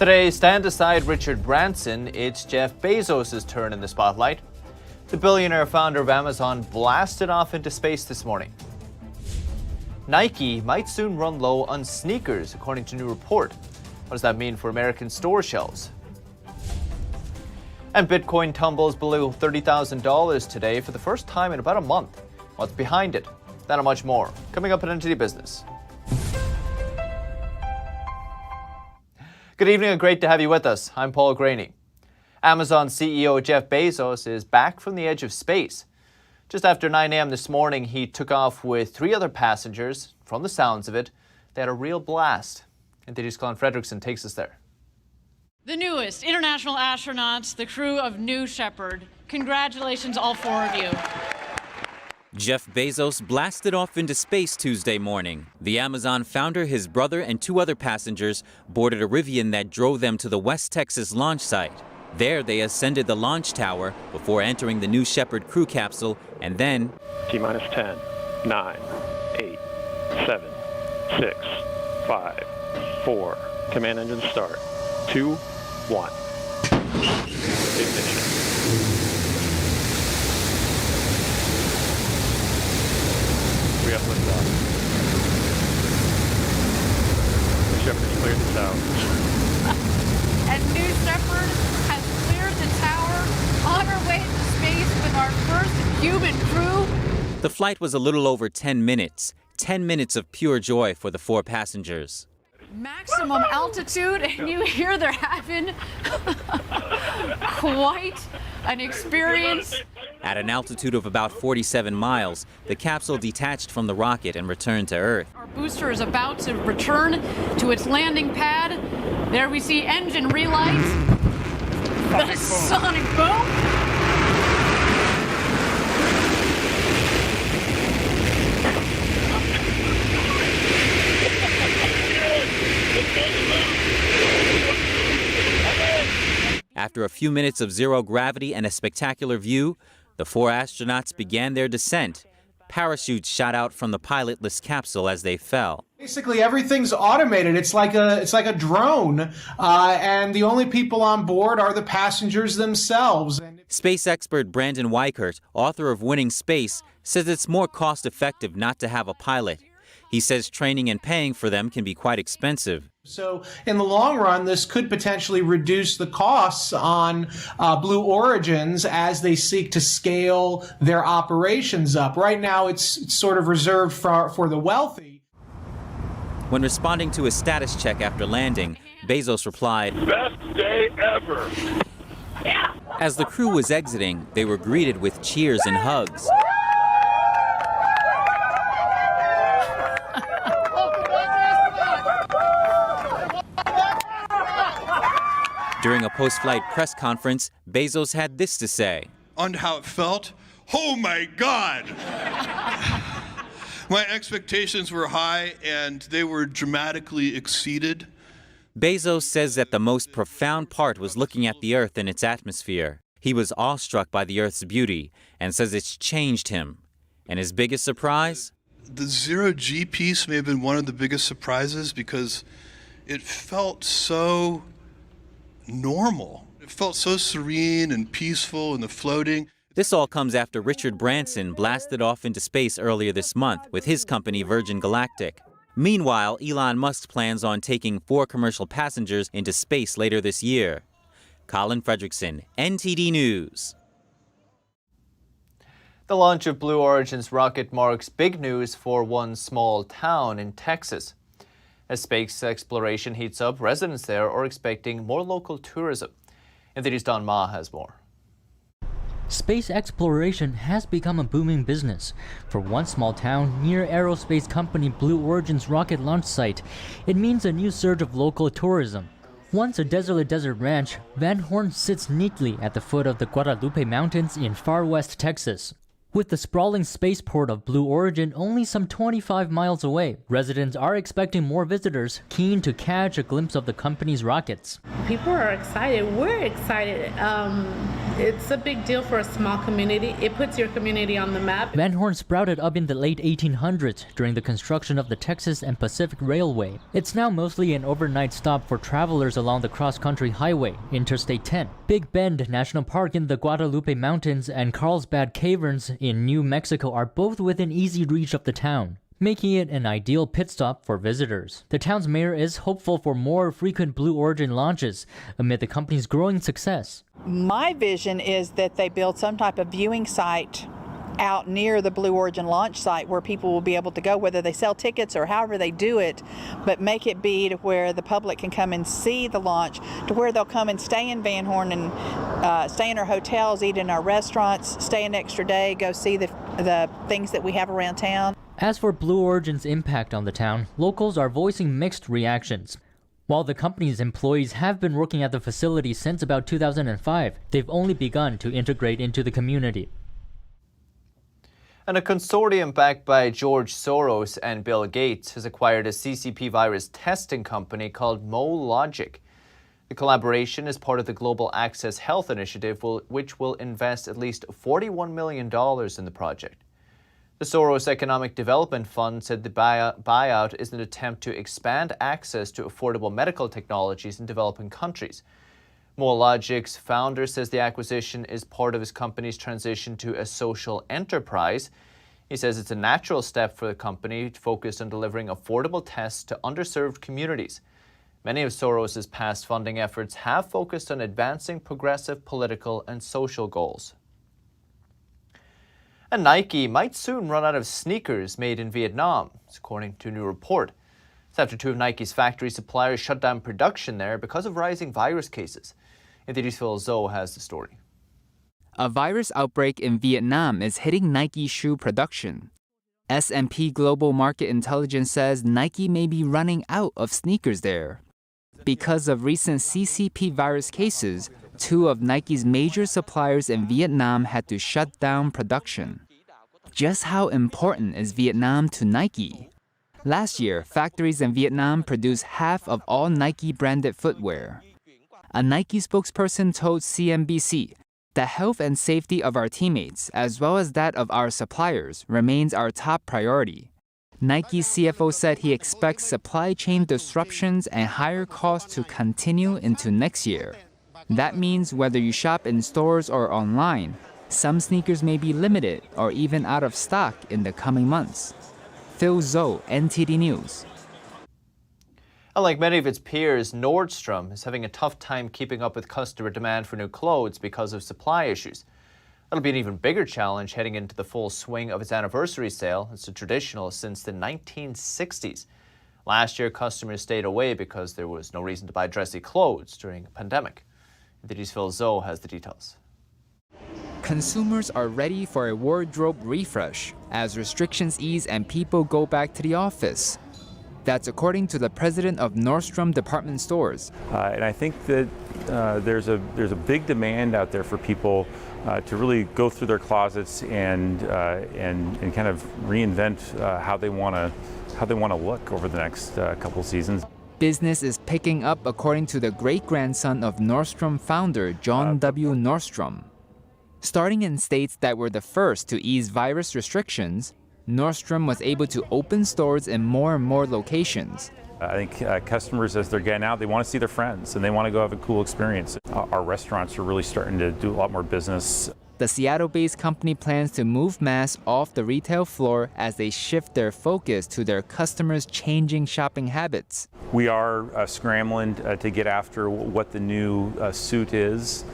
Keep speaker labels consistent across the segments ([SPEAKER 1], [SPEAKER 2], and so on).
[SPEAKER 1] Today, stand aside Richard Branson, it's Jeff Bezos' turn in the spotlight. The billionaire founder of Amazon blasted off into space this morning. Nike might soon run low on sneakers, according to a new report. What does that mean for American store shelves? And Bitcoin tumbles below $30,000 today for the first time in about a month. What's behind it? That and much more, coming up at NTD Business. Good evening and great to have you with us. I'm Paul Graney. Amazon CEO Jeff Bezos is back from the edge of space. Just after 9 a.m. this morning, he took off with 3 other passengers. From the sounds of it, they had a real blast. NTD's Colin Fredrickson takes us there.
[SPEAKER 2] The newest international astronauts, the crew of New Shepard. Congratulations, all 4 of you.
[SPEAKER 3] Jeff Bezos blasted off into space Tuesday morning. The Amazon founder, his brother, and 2 other passengers boarded a Rivian that drove them to the West Texas launch site. There, they ascended the launch tower before entering the New Shepard crew capsule and then...
[SPEAKER 4] T-minus 10, 9, 8, 7, 6, 5, 4. Command engine start. 2, 1. Ignition. We have liftoff. New Shepard cleared the tower.
[SPEAKER 2] And New Shepard has cleared the tower on our way to space with our first human crew.
[SPEAKER 3] The flight was a little over 10 minutes. 10 minutes of pure joy for the 4 passengers.
[SPEAKER 2] Maximum altitude, and you hear they're having quite an experience.
[SPEAKER 3] At an altitude of about 47 miles, the capsule detached from the rocket and returned to Earth.
[SPEAKER 2] Our booster is about to return to its landing pad. There we see engine relights. The sonic boom.
[SPEAKER 3] After a few minutes of zero gravity and a spectacular view, the 4 astronauts began their descent. Parachutes shot out from the pilotless capsule as they fell.
[SPEAKER 5] Basically, everything's automated. It's like a drone, and the only people on board are the passengers themselves.
[SPEAKER 3] Space expert Brandon Weichert, author of Winning Space, says it's more cost-effective not to have a pilot. He says training and paying for them can be quite expensive.
[SPEAKER 5] So in the long run, this could potentially reduce the costs on Blue Origins as they seek to scale their operations up. Right now, it's sort of reserved for the wealthy.
[SPEAKER 3] When responding to a status check after landing, Bezos replied,
[SPEAKER 6] "Best day ever."
[SPEAKER 3] As the crew was exiting, they were greeted with cheers and hugs. During a post-flight press conference, Bezos had this to say.
[SPEAKER 6] On how it felt? Oh my God! My expectations were high and they were dramatically exceeded.
[SPEAKER 3] Bezos says that the most profound part was looking at the Earth and its atmosphere. He was awestruck by the Earth's beauty and says it's changed him. And his biggest surprise?
[SPEAKER 6] The zero-G piece may have been one of the biggest surprises because it felt so normal. It felt so serene and peaceful in the floating.
[SPEAKER 3] This all comes after Richard Branson blasted off into space earlier this month with his company Virgin Galactic. Meanwhile, Elon Musk plans on taking 4 commercial passengers into space later this year. Colin Fredrickson, NTD News.
[SPEAKER 1] The launch of Blue Origin's rocket marks big news for one small town in Texas. As space exploration heats up, residents there are expecting more local tourism. NTD's Don Ma has more.
[SPEAKER 7] Space exploration has become a booming business. For one small town near aerospace company Blue Origin's rocket launch site, it means a new surge of local tourism. Once a desolate desert ranch, Van Horn sits neatly at the foot of the Guadalupe Mountains in far west Texas. With the sprawling spaceport of Blue Origin only some 25 miles away, residents are expecting more visitors keen to catch a glimpse of the company's rockets.
[SPEAKER 8] People are excited. We're excited. It's a big deal for a small community. It puts your community on the map.
[SPEAKER 7] Van Horn sprouted up in the late 1800s during the construction of the Texas and Pacific Railway. It's now mostly an overnight stop for travelers along the cross-country highway, Interstate 10. Big Bend National Park in the Guadalupe Mountains and Carlsbad Caverns in New Mexico are both within easy reach of the town, making it an ideal pit stop for visitors. The town's mayor is hopeful for more frequent Blue Origin launches amid the company's growing success.
[SPEAKER 9] My vision is that they build some type of viewing site out near the Blue Origin launch site where people will be able to go, whether they sell tickets or however they do it, but make it be to where the public can come and see the launch, to where they'll come and stay in Van Horn and stay in our hotels, eat in our restaurants, stay an extra day, go see the things that we have around town.
[SPEAKER 7] As for Blue Origin's impact on the town, locals are voicing mixed reactions. While the company's employees have been working at the facility since about 2005, they've only begun to integrate into the community.
[SPEAKER 1] And a consortium backed by George Soros and Bill Gates has acquired a CCP virus testing company called MoLogic. The collaboration is part of the Global Access Health Initiative, which will invest at least $41 million in the project. The Soros Economic Development Fund said the buyout is an attempt to expand access to affordable medical technologies in developing countries. MoLogic's founder says the acquisition is part of his company's transition to a social enterprise. He says it's a natural step for the company focused on delivering affordable tests to underserved communities. Many of Soros's past funding efforts have focused on advancing progressive political and social goals. And Nike might soon run out of sneakers made in Vietnam, according to a new report. It's after two of Nike's factory suppliers shut down production there because of rising virus cases. NTD's Phil Zhou has the story.
[SPEAKER 10] A virus outbreak in Vietnam is hitting Nike shoe production. S&P Global Market Intelligence says Nike may be running out of sneakers there. Because of recent CCP virus cases, two of Nike's major suppliers in Vietnam had to shut down production. Just how important is Vietnam to Nike? Last year, factories in Vietnam produced half of all Nike-branded footwear. A Nike spokesperson told CNBC, "The health and safety of our teammates, as well as that of our suppliers, remains our top priority." Nike's CFO said he expects supply chain disruptions and higher costs to continue into next year. That means whether you shop in stores or online, some sneakers may be limited or even out of stock in the coming months. Phil Zhou, NTD News.
[SPEAKER 1] Unlike many of its peers, Nordstrom is having a tough time keeping up with customer demand for new clothes because of supply issues. It'll be an even bigger challenge heading into the full swing of its anniversary sale. It's a traditional since the 1960s. Last year, customers stayed away because there was no reason to buy dressy clothes during a pandemic. NTD's Phil Zhou has the details.
[SPEAKER 10] Consumers are ready for a wardrobe refresh as restrictions ease and people go back to the office. That's according to the president of Nordstrom department stores.
[SPEAKER 4] And I think that there's a big demand out there for people to really go through their closets and kind of reinvent how they want to look over the next couple seasons.
[SPEAKER 10] Business is picking up according to the great-grandson of Nordstrom founder John W. Nordstrom. Starting in states that were the first to ease virus restrictions, Nordstrom was able to open stores in more and more locations.
[SPEAKER 4] I think customers, as they're getting out, they want to see their friends and they want to go have a cool experience. Our restaurants are really starting to do a lot more business.
[SPEAKER 10] The Seattle-based company plans to move masks off the retail floor as they shift their focus to their customers' changing shopping habits.
[SPEAKER 4] We are scrambling to get after what the new suit is.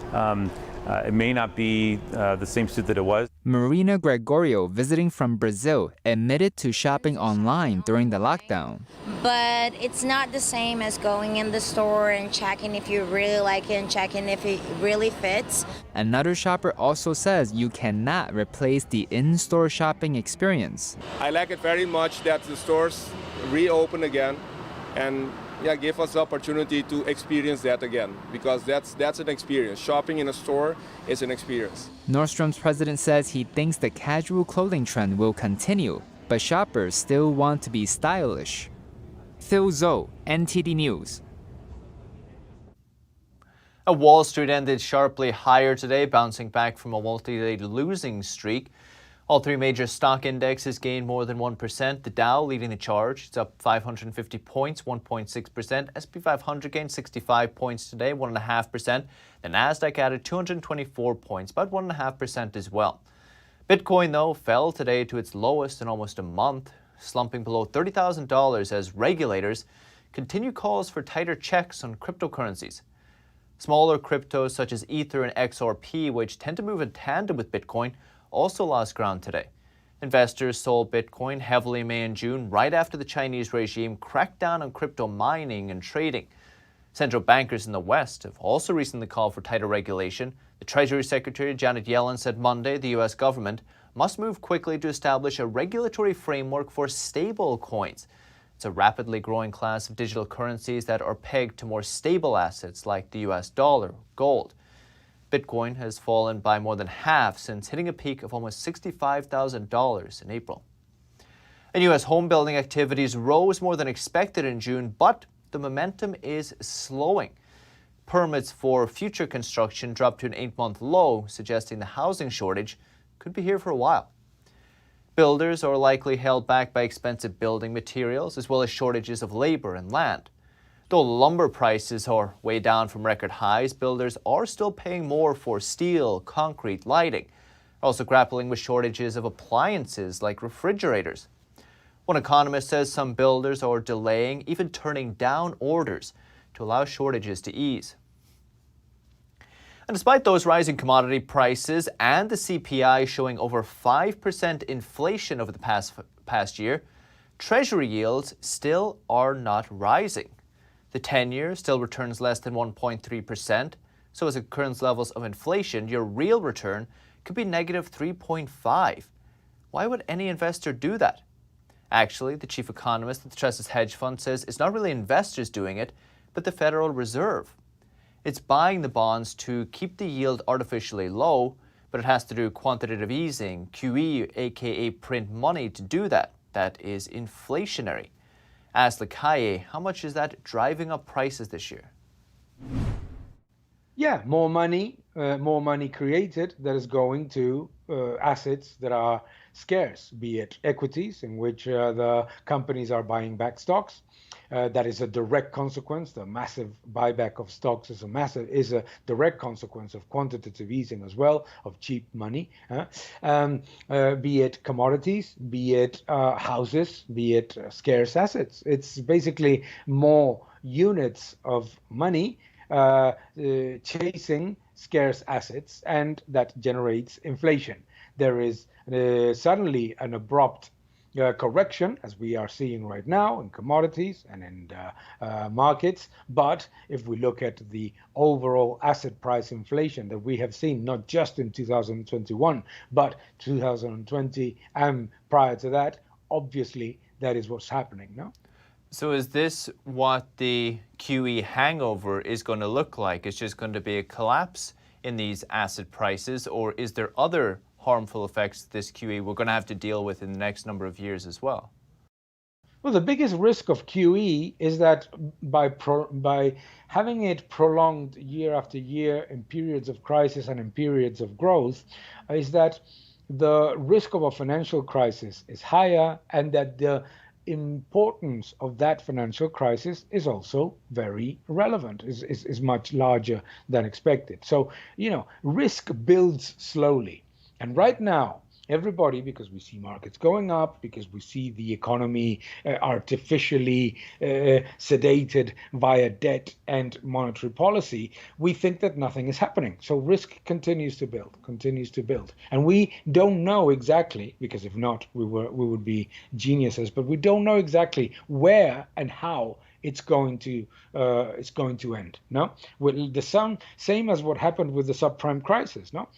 [SPEAKER 4] It may not be the same suit that it was.
[SPEAKER 10] Marina Gregorio, visiting from Brazil, admitted to shopping online during the lockdown.
[SPEAKER 11] But it's not the same as going in the store and checking if you really like it and checking if it really fits.
[SPEAKER 10] Another shopper also says you cannot replace the in-store shopping experience.
[SPEAKER 12] I like it very much that the stores reopen again and give us the opportunity to experience that again, because that's an experience. Shopping in a store is an experience.
[SPEAKER 10] Nordstrom's president says he thinks the casual clothing trend will continue, but shoppers still want to be stylish. Phil Zhou, NTD News.
[SPEAKER 1] Wall Street ended sharply higher today, bouncing back from a multi-day losing streak. All three major stock indexes gained more than 1%. The Dow leading the charge. It's up 550 points, 1.6%. S&P 500 gained 65 points today, 1.5%. The Nasdaq added 224 points, about 1.5% as well. Bitcoin, though, fell today to its lowest in almost a month, slumping below $30,000 as regulators continue calls for tighter checks on cryptocurrencies. Smaller cryptos such as Ether and XRP, which tend to move in tandem with Bitcoin, also lost ground today. Investors sold Bitcoin heavily in May and June, right after the Chinese regime cracked down on crypto mining and trading. Central bankers in the West have also recently called for tighter regulation. The Treasury Secretary Janet Yellen said Monday the U.S. government must move quickly to establish a regulatory framework for stable coins. It's a rapidly growing class of digital currencies that are pegged to more stable assets like the U.S. dollar, gold. Bitcoin has fallen by more than half since hitting a peak of almost $65,000 in April. And U.S. home building activities rose more than expected in June, but the momentum is slowing. Permits for future construction dropped to an 8-month low, suggesting the housing shortage could be here for a while. Builders are likely held back by expensive building materials as well as shortages of labor and land. Though lumber prices are way down from record highs, builders are still paying more for steel, concrete, lighting. They're also grappling with shortages of appliances like refrigerators. One economist says some builders are delaying, even turning down orders to allow shortages to ease. And despite those rising commodity prices and the CPI showing over 5% inflation over the past year, Treasury yields still are not rising. The 10-year still returns less than 1.3%, so as at current levels of inflation, your real return could be negative 3.5%. Why would any investor do that? Actually, the chief economist at the Tressis Hedge Fund says it's not really investors doing it, but the Federal Reserve. It's buying the bonds to keep the yield artificially low, but it has to do quantitative easing, QE, aka print money to do that. That is inflationary. Ask Lakaye, how much is that driving up prices this year?
[SPEAKER 13] Yeah, more money created that is going to assets that are scarce, be it equities in which the companies are buying back stocks. That is a direct consequence. The massive buyback of stocks is a direct consequence of quantitative easing as well, of cheap money. Be it commodities, be it houses, be it scarce assets. It's basically more units of money chasing scarce assets, and that generates inflation. There is suddenly an abrupt correction, as we are seeing right now in commodities and in markets. But if we look at the overall asset price inflation that we have seen, not just in 2021, but 2020 and prior to that, obviously that is what's happening, no?
[SPEAKER 1] So is this what the QE hangover is going to look like? It's just going to be a collapse in these asset prices, or is there other harmful effects this QE we're going to have to deal with in the next number of years as well?
[SPEAKER 13] Well, the biggest risk of QE is that by having it prolonged year after year in periods of crisis and in periods of growth, is that the risk of a financial crisis is higher, and that the importance of that financial crisis is also very relevant, is much larger than expected. So, risk builds slowly. And right now, everybody, because we see markets going up, because we see the economy artificially sedated via debt and monetary policy, we think that nothing is happening. So risk continues to build. And we don't know exactly, because if not, we would be geniuses, but we don't know exactly where and how it's going to end. No, well, the same as what happened with the subprime crisis. No,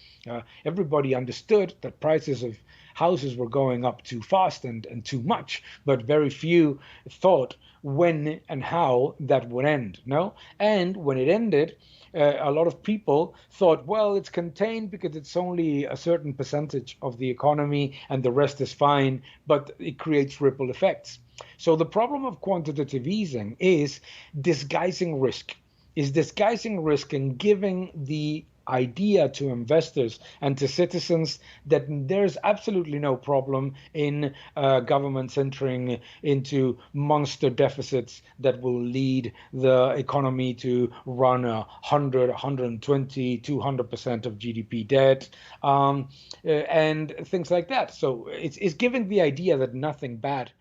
[SPEAKER 13] everybody understood that prices of houses were going up too fast and too much, but very few thought when and how that would end. No, and when it ended, a lot of people thought, well, it's contained because it's only a certain percentage of the economy and the rest is fine, but it creates ripple effects. So the problem of quantitative easing is disguising risk. is disguising risk and giving the idea to investors and to citizens that there's absolutely no problem in governments entering into monster deficits that will lead the economy to run 100, 120, 200% of GDP debt, and things like that. So it's giving the idea that nothing bad.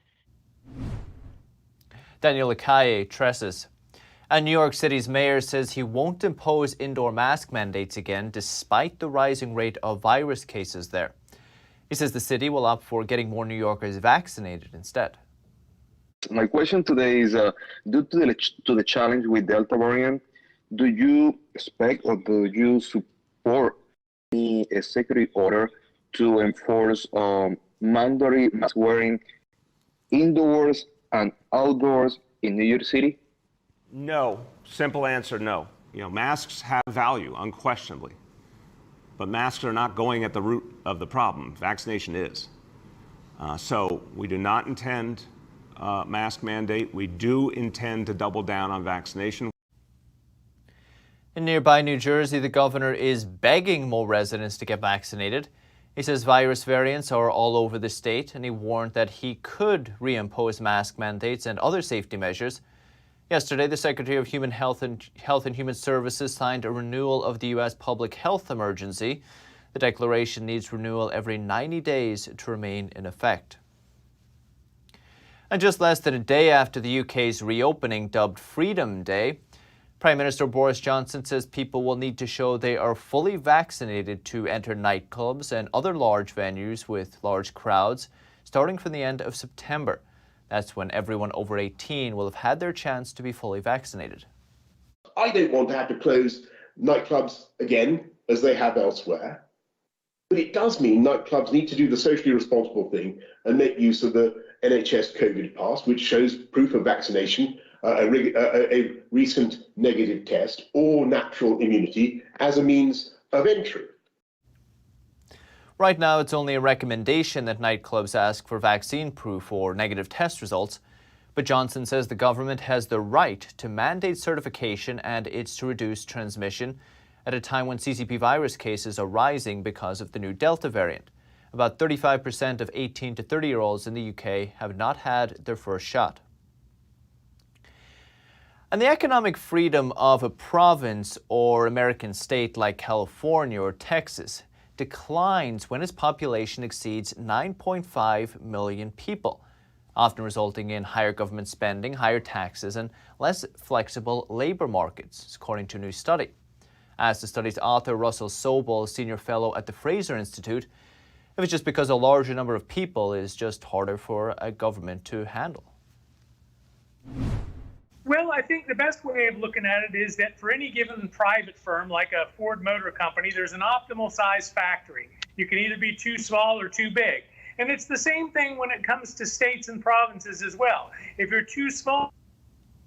[SPEAKER 1] Daniel Akaye, Tresses. And New York City's mayor says he won't impose indoor mask mandates again despite the rising rate of virus cases there. He says the city will opt for getting more New Yorkers vaccinated instead.
[SPEAKER 14] My question today is, due to the challenge with Delta variant, do you expect or do you support a executive order to enforce mandatory mask wearing indoors and outdoors in New York City?
[SPEAKER 15] No. Simple answer, no. Masks have value, unquestionably. But masks are not going at the root of the problem. Vaccination is. So we do not intend mask mandate. We do intend to double down on vaccination.
[SPEAKER 1] In nearby New Jersey, the governor is begging more residents to get vaccinated. He says virus variants are all over the state, and he warned that he could reimpose mask mandates and other safety measures. Yesterday, the Secretary of Health and Human Services signed a renewal of the U.S. public health emergency. The declaration needs renewal every 90 days to remain in effect. And just less than a day after the UK's reopening, dubbed Freedom Day, Prime Minister Boris Johnson says people will need to show they are fully vaccinated to enter nightclubs and other large venues with large crowds, starting from the end of September. That's when everyone over 18 will have had their chance to be fully vaccinated.
[SPEAKER 16] I don't want to have to close nightclubs again, as they have elsewhere. But it does mean nightclubs need to do the socially responsible thing and make use of the NHS COVID pass, which shows proof of vaccination, a recent negative test, or natural immunity as a means of entry.
[SPEAKER 1] Right now, it's only a recommendation that nightclubs ask for vaccine proof or negative test results. But Johnson says the government has the right to mandate certification, and it's to reduce transmission at a time when CCP virus cases are rising because of the new Delta variant. About 35% of 18 to 30-year-olds in the UK have not had their first shot. And the economic freedom of a province or American state like California or Texas declines when its population exceeds 9.5 million people, often resulting in higher government spending, higher taxes, and less flexible labor markets, according to a new study. As the study's author, Russell Sobel, senior fellow at the Fraser Institute, if it's just because a larger number of people is just harder for a government to handle.
[SPEAKER 17] Well, I think the best way of looking at it is that for any given private firm, like a Ford Motor Company, there's an optimal size factory. You can either be too small or too big. And it's the same thing when it comes to states and provinces as well. If you're too small,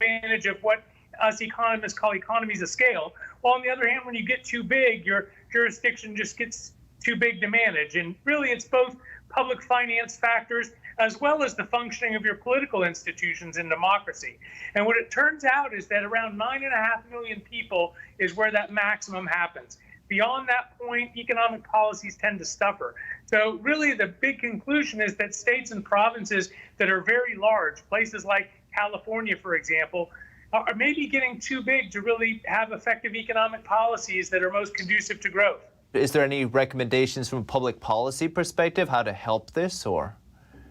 [SPEAKER 17] advantage of what us economists call economies of scale. While on the other hand, when you get too big, your jurisdiction just gets too big to manage. And really, it's both public finance factors as well as the functioning of your political institutions in democracy. And what it turns out is that around 9.5 million people is where that maximum happens. Beyond that point, economic policies tend to suffer. So really the big conclusion is that states and provinces that are very large, places like California, for example, are maybe getting too big to really have effective economic policies that are most conducive to growth.
[SPEAKER 1] Is there any recommendations from a public policy perspective how to help this, or?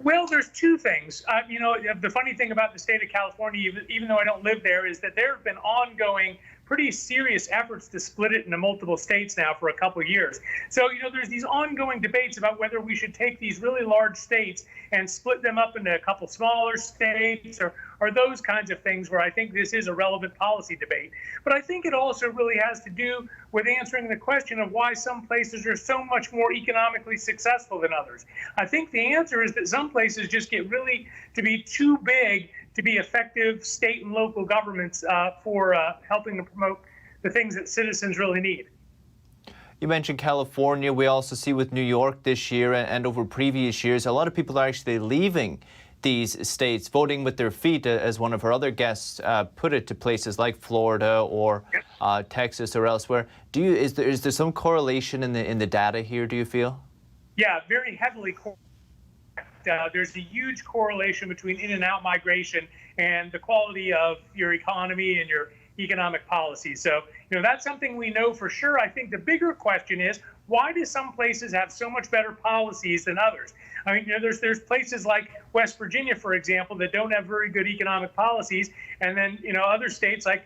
[SPEAKER 17] Well, there's two things. The funny thing about the state of California, even though I don't live there, is that there have been ongoing pretty serious efforts to split it into multiple states now for a couple of years. So, there's these ongoing debates about whether we should take these really large states and split them up into a couple smaller states or those kinds of things where I think this is a relevant policy debate. But I think it also really has to do with answering the question of why some places are so much more economically successful than others. I think the answer is that some places just get really to be too big to be effective state and local governments for helping to promote the things that citizens really need.
[SPEAKER 1] You mentioned California. We also see with New York this year and over previous years, a lot of people are actually leaving these states, voting with their feet, as one of our other guests put it, to places like Florida or Texas or elsewhere. Is there some correlation in the data here, do you feel?
[SPEAKER 17] Yeah, very heavily correlated. There's a huge correlation between in and out migration and the quality of your economy and your economic policy. So, that's something we know for sure. I think the bigger question is, why do some places have so much better policies than others? I mean, there's places like West Virginia, for example, that don't have very good economic policies, and then, other states like,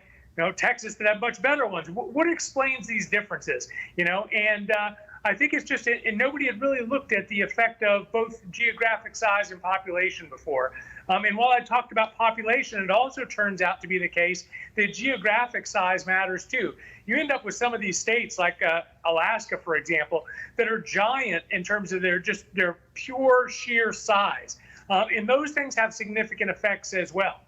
[SPEAKER 17] Texas that have much better ones. What explains these differences? And I think it's just, and nobody had really looked at the effect of both geographic size and population before. And while I talked about population, it also turns out to be the case that geographic size matters too. You end up with some of these states like Alaska, for example, that are giant in terms of their pure sheer size. And those things have significant effects as well.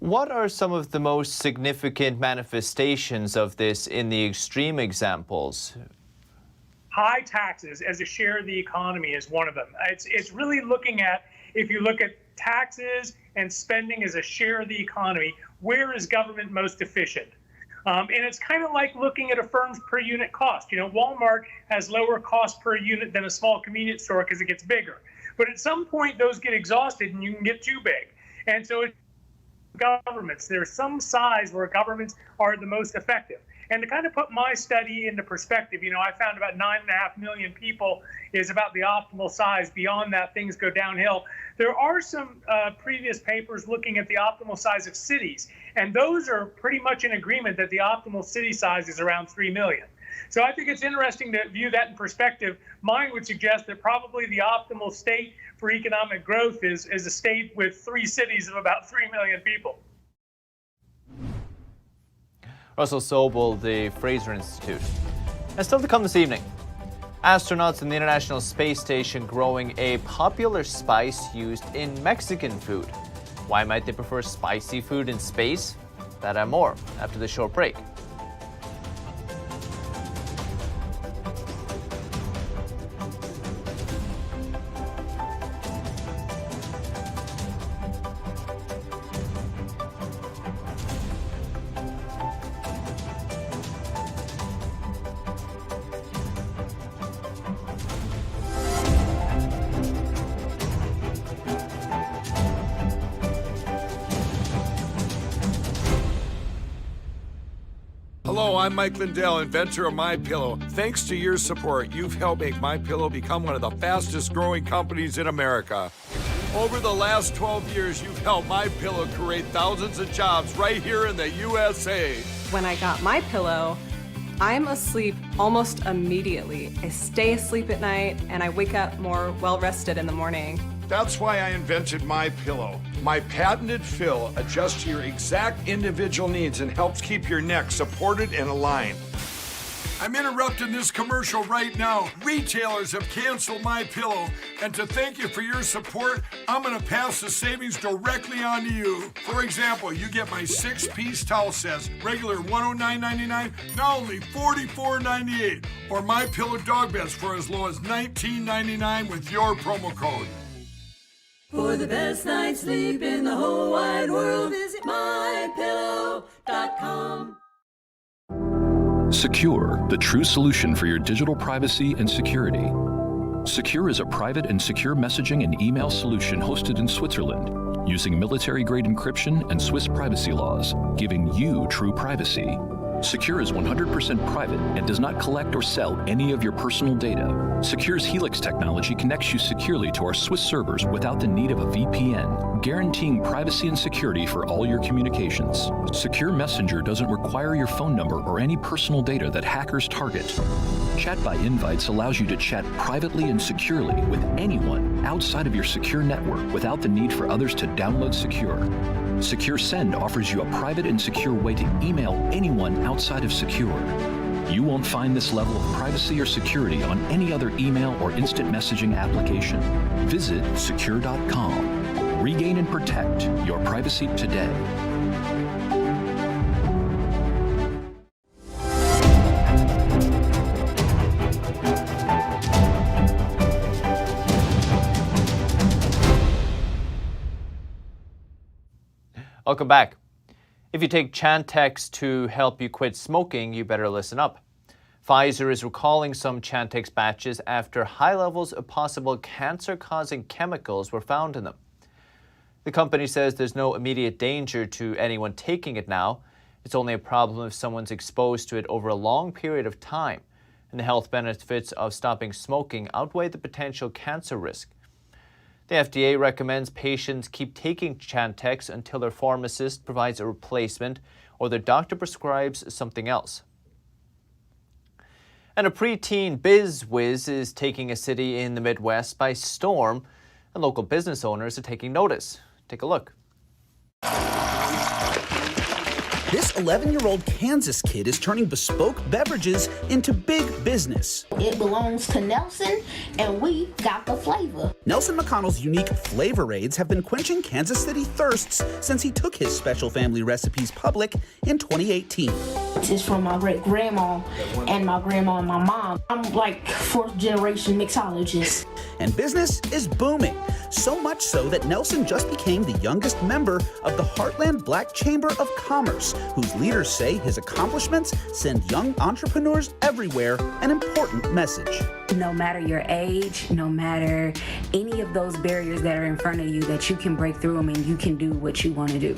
[SPEAKER 1] What are some of the most significant manifestations of this in the extreme examples?
[SPEAKER 17] High taxes as a share of the economy is one of them. It's really looking at, if you look at taxes and spending as a share of the economy, where is government most efficient? And it's kind of like looking at a firm's per unit cost. Walmart has lower cost per unit than a small convenience store because it gets bigger. But at some point, those get exhausted and you can get too big. And so governments, there's some size where governments are the most effective. And to kind of put my study into perspective, I found about 9.5 million people is about the optimal size. Beyond that, things go downhill. There are some previous papers looking at the optimal size of cities, and those are pretty much in agreement that the optimal city size is around 3 million. So I think it's interesting to view that in perspective. Mine would suggest that probably the optimal state for economic growth is a state with 3 cities of about 3 million people.
[SPEAKER 1] Russell Sobel, the Fraser Institute. And still to come this evening, astronauts in the International Space Station growing a popular spice used in Mexican food. Why might they prefer spicy food in space? That and more after this short break.
[SPEAKER 18] Hello, I'm Mike Lindell, inventor of MyPillow. Thanks to your support, you've helped make MyPillow become one of the fastest growing companies in America. Over the last 12 years, you've helped MyPillow create thousands of jobs right here in the USA.
[SPEAKER 19] When I got MyPillow, I'm asleep almost immediately. I stay asleep at night and I wake up more well-rested in the morning.
[SPEAKER 18] That's why I invented MyPillow. My patented fill adjusts to your exact individual needs and helps keep your neck supported and aligned. I'm interrupting this commercial right now. Retailers have canceled MyPillow, and to thank you for your support, I'm gonna pass the savings directly on to you. For example, you get my 6-piece towel sets, regular $109.99, now only $44.98, or MyPillow dog beds for as low as $19.99 with your promo code.
[SPEAKER 20] For the best night's sleep in the whole wide world, visit MyPillow.com.
[SPEAKER 21] Secure, the true solution for your digital privacy and security. Secure is a private and secure messaging and email solution hosted in Switzerland, using military-grade encryption and Swiss privacy laws, giving you true privacy. Secure is 100% private and does not collect or sell any of your personal data. Secure's Helix technology connects you securely to our Swiss servers without the need of a VPN, guaranteeing privacy and security for all your communications. Secure Messenger doesn't require your phone number or any personal data that hackers target. Chat by Invites allows you to chat privately and securely with anyone outside of your secure network without the need for others to download Secure. Secure Send offers you a private and secure way to email anyone outside of Secure. You won't find this level of privacy or security on any other email or instant messaging application. Visit secure.com. Regain and protect your privacy today.
[SPEAKER 1] Welcome back. If you take Chantix to help you quit smoking, you better listen up. Pfizer is recalling some Chantix batches after high levels of possible cancer-causing chemicals were found in them. The company says there's no immediate danger to anyone taking it now. It's only a problem if someone's exposed to it over a long period of time, and the health benefits of stopping smoking outweigh the potential cancer risk. The FDA recommends patients keep taking Chantix until their pharmacist provides a replacement or their doctor prescribes something else. And a preteen biz whiz is taking a city in the Midwest by storm, and local business owners are taking notice. Take a look.
[SPEAKER 2] This 11-year-old Kansas kid is turning bespoke beverages into big business.
[SPEAKER 22] It belongs to Nelson, and we got the flavor.
[SPEAKER 2] Nelson McConnell's unique flavor aids have been quenching Kansas City thirsts since he took his special family recipes public in 2018.
[SPEAKER 22] It's from my great-grandma and my grandma and my mom. I'm like fourth-generation mixologist.
[SPEAKER 2] And business is booming, so much so that Nelson just became the youngest member of the Heartland Black Chamber of Commerce, whose leaders say his accomplishments send young entrepreneurs everywhere an important message.
[SPEAKER 23] No matter your age, no matter any of those barriers that are in front of you, that you can break through them and you can do what you want to do.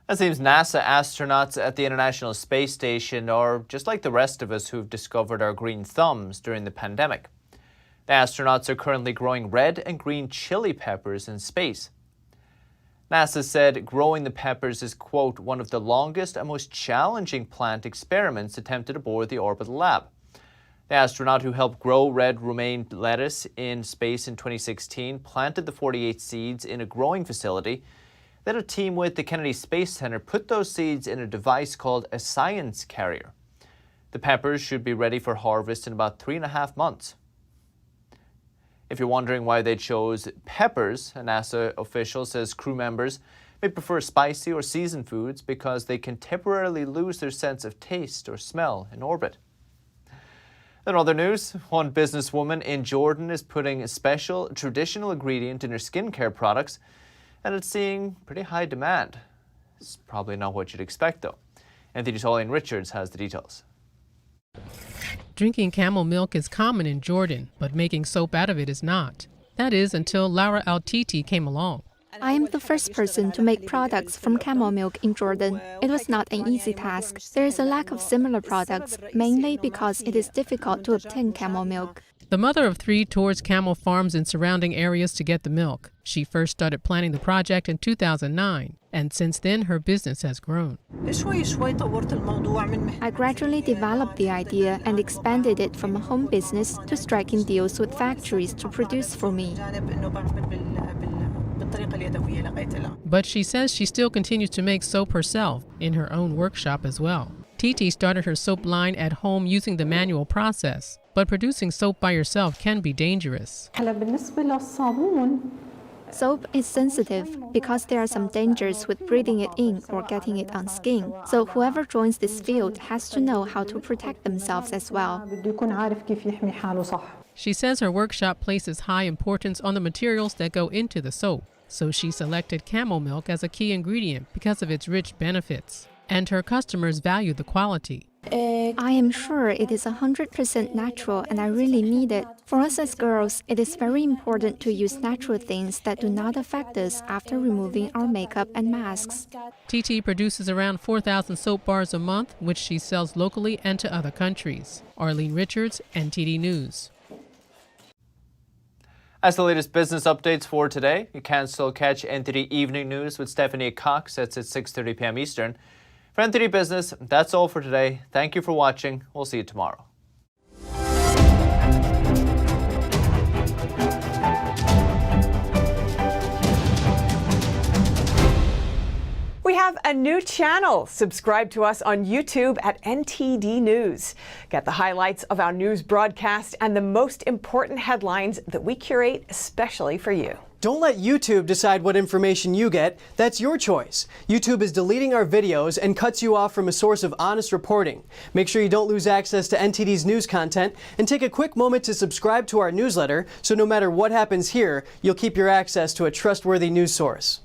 [SPEAKER 1] It seems NASA astronauts at the International Space Station are just like the rest of us who've discovered our green thumbs during the pandemic. The astronauts are currently growing red and green chili peppers in space. NASA said growing the peppers is, quote, one of the longest and most challenging plant experiments attempted aboard the orbital lab. The astronaut who helped grow red romaine lettuce in space in 2016 planted the 48 seeds in a growing facility. Then a team with the Kennedy Space Center put those seeds in a device called a science carrier. The peppers should be ready for harvest in about 3.5 months. If you're wondering why they chose peppers, a NASA official says crew members may prefer spicy or seasoned foods because they can temporarily lose their sense of taste or smell in orbit. In other news, one businesswoman in Jordan is putting a special traditional ingredient in her skincare products, and it's seeing pretty high demand. It's probably not what you'd expect, though. NTD's Richards has the details.
[SPEAKER 24] Drinking camel milk is common in Jordan, but making soap out of it is not. That is until Laura Al-Titi came along.
[SPEAKER 25] I am the first person to make products from camel milk in Jordan. It was not an easy task. There is a lack of similar products, mainly because it is difficult to obtain camel milk.
[SPEAKER 24] The mother of 3 tours camel farms in surrounding areas to get the milk. She first started planning the project in 2009, and since then her business has grown.
[SPEAKER 25] I gradually developed the idea and expanded it from a home business to striking deals with factories to produce for me.
[SPEAKER 24] But she says she still continues to make soap herself in her own workshop as well. Titi started her soap line at home using the manual process, but producing soap by yourself can be dangerous.
[SPEAKER 25] Soap is sensitive because there are some dangers with breathing it in or getting it on skin. So whoever joins this field has to know how to protect themselves as well.
[SPEAKER 24] She says her workshop places high importance on the materials that go into the soap. So she selected camel milk as a key ingredient because of its rich benefits. And her customers value the quality.
[SPEAKER 25] I am sure it is 100% natural and I really need it. For us as girls, it is very important to use natural things that do not affect us after removing our makeup and masks.
[SPEAKER 24] TT produces around 4,000 soap bars a month, which she sells locally and to other countries. Arlene Richards, NTD News.
[SPEAKER 1] As the latest business updates for today, you can still catch NTD Evening News with Stephanie Cox. That's at 6:30 p.m. Eastern. For NTD Business, that's all for today. Thank you for watching. We'll see you tomorrow.
[SPEAKER 26] We have a new channel. Subscribe to us on YouTube at NTD News. Get the highlights of our news broadcast and the most important headlines that we curate especially for you.
[SPEAKER 27] Don't let YouTube decide what information you get. That's your choice. YouTube is deleting our videos and cuts you off from a source of honest reporting. Make sure you don't lose access to NTD's news content and take a quick moment to subscribe to our newsletter so no matter what happens here, you'll keep your access to a trustworthy news source.